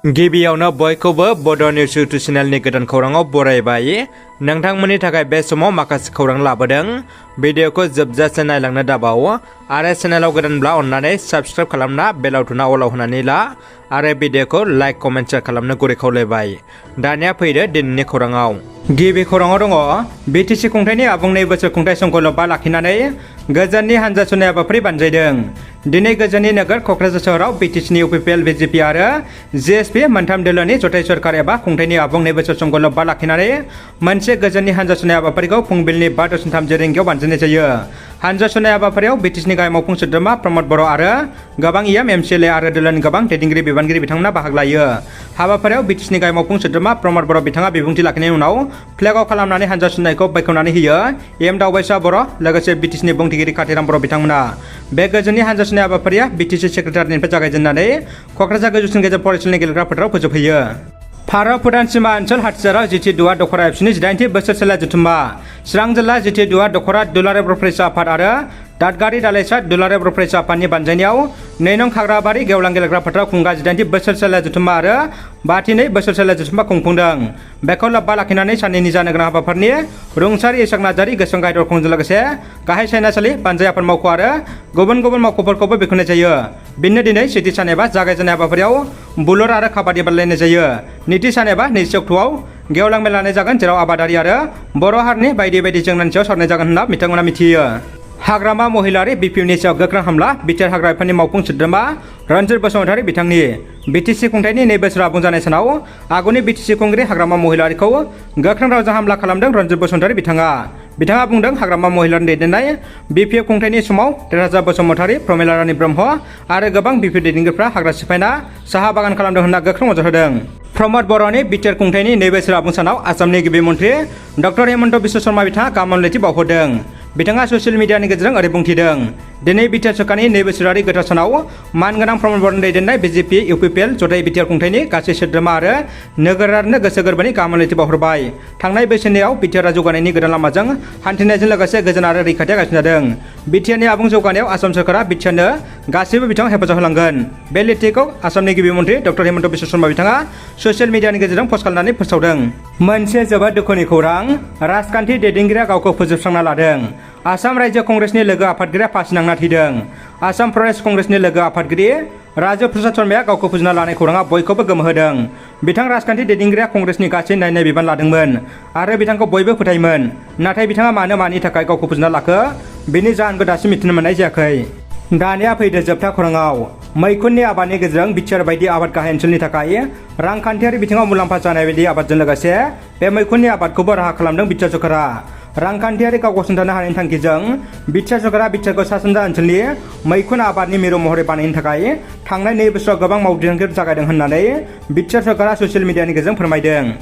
गिबियावनो बयखौबो बड' निउस इउटुब चेनेलनि गोदान खौराङाव बरायबाय। नोंथांमोननि थाखाय बे समाव माखासे खौरां लाबोदों। भिडिअखौ जोबजासे नायलांनो दाबाव आरो चेनेलाव गोदानब्ला अन्नानै साबस्क्राइब खालामना बेल आइकनआ अलाव होनानै ला आरो भिडिअखौ लाइक कमेन्ट शेयार खालामनो गुरै खावलायबाय। दानिया फैदो दिनैनि खौराङाव। गिबि खौराङाव दङ बिटिसि खुंथायनि आबुं 2 बोसोर खुंथाय समखौ लोब्बा लाखिनानै गोजोननि हानजा सुनाय हाबाफारि बानजायदों। दिनै गोजोननि नोगोर क'क्राझार सोहोराव बिटिसिनि इउपिपिएल बिजेपि आरो जिएसपि मोनथाम दोलोनि जथाय सरकार एबा खुंथायनि आबुं 2 बोसोर समखौ लोब्बा लाखिनानै मोनसे गोजोननि हानजा सुनाय हाबाफारिखौ फुंबिलिनि 5:30 रिंगायाव बानजायनाय जायो। हानजा सुनाय हाबाफारियाव बिटिसिनि गाहाय मावफुं सोद्रोमा प्रमद बर' आरो गोबां एमसिएलए आरो दोलोनि गोबां दैदेनगिरि बिबानगिरि बिथांमोना बाहागो लायो। हाबाफारियाव बिटिसिनि गाहाय मावफुं सोद्रोमा प्रमद बर' बिथाङा बिबुंथि लाखिनायनि उनाव फ्लेग अफ खालामनानै हानजा सुनायखौ बेखेवनानै होयो। दावबायसा बर' लोगोसे बिटिसिनि बुंथिगिरि काथिराम बर' बिथांमोना। बे गोजोननि हानजा सुनाय हाबाफारिया बिटिसि सेक्रेटारिनिफ्राय जागायजेननानै क'क्राझार गोजौसिन गेजेर फरायसालिनि गेलेग्रा फोथाराव फोजोबहैयो। भारत भुटान सीमा ओनसोल हाथिसाराव जिथि दुआ दखरा एबसुनि 18थि बोसोरसेला जथुम्मा। चिरां जिल्ला जिथि दुआ दखरा दुलाराय बर' फरायसा आफाद आरो दादगारि दालाइसा दुलाराय बर' फरायसा आफादनि बानजायनायाव 2 नं खाग्राबारि गेवलां गेलेग्रा फोथाराव खुंगा 18थि बोसोरसेला जथुम्मा आरो 5थि बोसोरसेला जथुम्मा खुंफुंदों। बेखौ लोब्बा लाखिनानै साननैनि जानो गोनां हाबाफारिनि रुंसारि इसाक नार्जारि गोसोखां गाहाय दरखंजों लोगोसे गाहाय सायनासालि बानजाय आफाद मावख' आरो गुबुन गुबुन मावख'फोरखौबो बेखेवनाय जायो। बिदिनो दिनै सेथि सान एबा जागायजेननाय हाबाफारियाव बुलुर आरो काबादि बादायलायनाय जायो। नैथि सान एबा 2 अक्ट'आव गेवलां मेल लानाय जागोन, जेराव आबादारि आरो बर' हारिनि बायदि बायदि जेंनानि सायाव सावरायनाय जागोन होनना बिथांमोना मिथियो। हाग्रामा महिलारि बिपिएफनि सायाव गोख्रों हामला बिटिआर हाग्रा बिफाननि मावफुं सोद्रोमा रन्जित बसुमतारी बिथांनि। बिटिसि खुंथायनि 2 बोसोर आबुं जानाय सानाव आगुनि बिटिसि खुंगिरि हाग्रामा महिलारिखौ गोख्रों रावजों हामला खालामदों रन्जित बसुमतारी बिथाङा बुंदों, हाग्रामा महिलारिनि दैदेननाय बिपिएफ खुंथायनि समाव देरहासात बसुमतारी, प्रमिला रानी ब्रह्म आरो गोबां बिपिएफ दैदेनगिरिफ्रा हाग्रा सिफायना साहा बागान खालामदों होनना गोख्रों अजद होदों। प्रमद बर'नि बिटिआर खुंथायनि 2 बोसोर आबुं सानाव आसामनि गिबि मन्त्रि डक्टर हेमन्त बिश्व शर्मा बिथाङा गाहाम हामलायथि बावहरदों। बिथाङा ससियेल मिडियानि गेजेरजों ओरै बुंथिदों, दिनै बिटिआर सरकारनि 2 बोसोरारि गोथार सानाव मानगोनां प्रमद बर'नि दैदेननाय बिजेपि इउपिपिएल जथाय बिटिआर खुंथायनि गासै सोद्रोमा आरो नोगोरारिनो गोसो गोरबोनि गाहाम हामलायथि बावहरबाय। थांनाय बोसोरनैआव बिटिआरआ जौगानायनि गोदान लामाजों हान्थिनायजों लोगोसे गोजोन आरो रैखाथिया गासिनो जादों। बिटिआरनि आबुं जौगानायाव आसाम सरकारा बिटिआरनो गासैबो बिथिङाव हेफाजाब होलांगोन। बे लिरथायखौ आसामनि गिबि मन्त्रि डक्टर हेमन्त बिश्व शर्मा बिथाङा ससियेल मिडियानि गेजेरजों पस्ट खालामनानै फोसावदों। मोनसे जोबोद दुखुनि खौरां, राजखान्थि दैदेनगिरिया गावखौ फोजोबस्रांना लादों। आसाम रायजो कंग्रेसनि लोगो आफादगिरिया फासि नांना थैदों। आसाम प्रदेश कंग्रेसनि लोगो आफादगिरि राजु प्रसाद शर्माया गावखौ फोजोबना लानाय खौराङा बयखौबो गोमोहोदों। बिथां राजखान्थि दैदेनगिरिया कंग्रेसनि गासै नायनाय बिबान लादोंमोन आरो बिथांखौ बयबो फोथायोमोन। नाथाय बिथाङा मानि थाखाय गावखौ फोजोबना लाखो, बेनि जाहोनखौ दासिम मिथिनो मोननाय जायाखै। दानिया फैदो जोबथा खौराङाव। मैखुननि आबादनि गेजेरजों बिटिआर बायदि आबाद गाहाय ओनसोलनि थाखाय रांखान्थियारि बिथिङाव मुलाम्फा जानाय बायदि आबादजों लोगोसे बे मैखुननि आबादखौबो राहा खालामदों बिटिआर सरकारा। रांखान्थियारि गाव गसंथानो हानायनि थांखिजों बिटिआर सरकारा बिटिआरखौ सा सानजा ओनसोलनि मैखुन आबादनि मिरु महरै बानायनो थाखाय थांनाय 2 बोसोराव गोबां मावदिंथिफोर जागायदों होननानै बिटिआर सरकारा ससियेल मिडियानि गेजेरजों फोरमायदों।